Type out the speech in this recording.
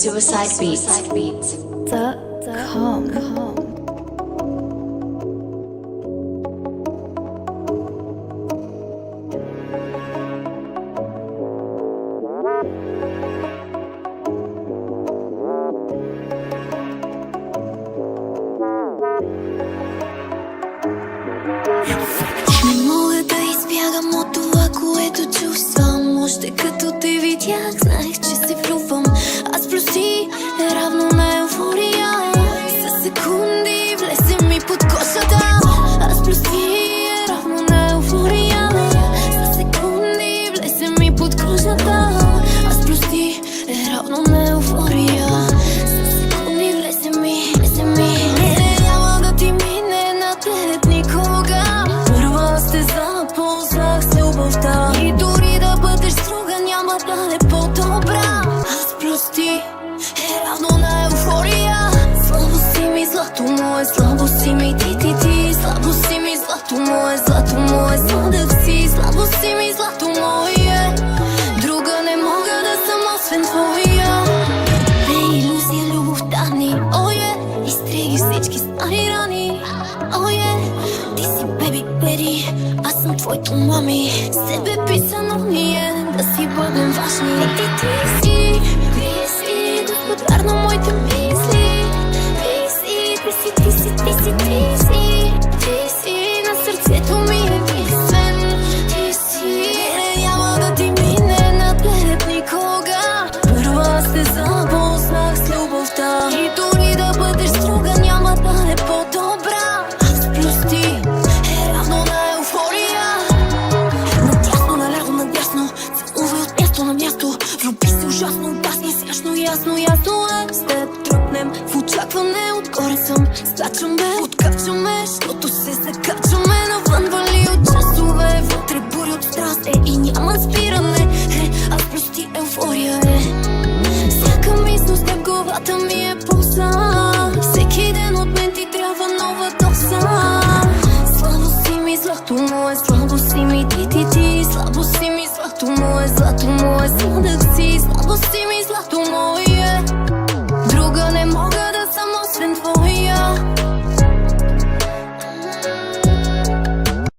suicidebeats.com. Не мога да избягам от това, което чувствам. Още като те видях, знаех, че се влюбвам. Аз плюс ти е равно на еуфория. За секунди влезе ми под кожата. Аз плюс ти е равно на еуфория. За секунди влезе ми под кожата. Аз плюс ти е равно на еуфория. За секунди влезе ми. Не няма да ти мине наглед никога. Първа се запознах с любовта. И дори да бъдеш строга, няма да е по-добра. Аз плюс ти е равно на еуфория. Слабо си ми, злато мое, слабо си ми, ти. Слабо си ми, злато мое, сладък си. Слабо си ми, злато мое. Друга не мога да съм освен твоя. Не е илюзия любовта ни, изтриги всички стари рани. Ти си беби Бери, аз съм твоето мами. Себе писано ни е да си бъдем важни. Ти си господар на моите мисли. Ти си на сърцето ми единствен. Ти си няма да ти мине наглед никога. Първа се запознах с любовта. И дори да бъдеш строга, няма да е по-добра. Аз плюс ти е равно на еуфория. Надясно, наляво, надясно, целувай от място на място. Влюби се ужасно, опасно, страшно, ясно е. Ще тръпнем в очакване, отгоре съм. Скачаме, откачаме, защото се закачаме. Навън вали от часове, вътре бури от страст и няма спиране. Аз плюс ти еуфория всяка мисъл с теб, главата ми е пулса. Всеки ден от мен ти трябва нова доза. Слабо си ми, злато мое, слабо си ми, ти. Слабо си ми, злато мое, сладък си. Слабо си ми, злато мое.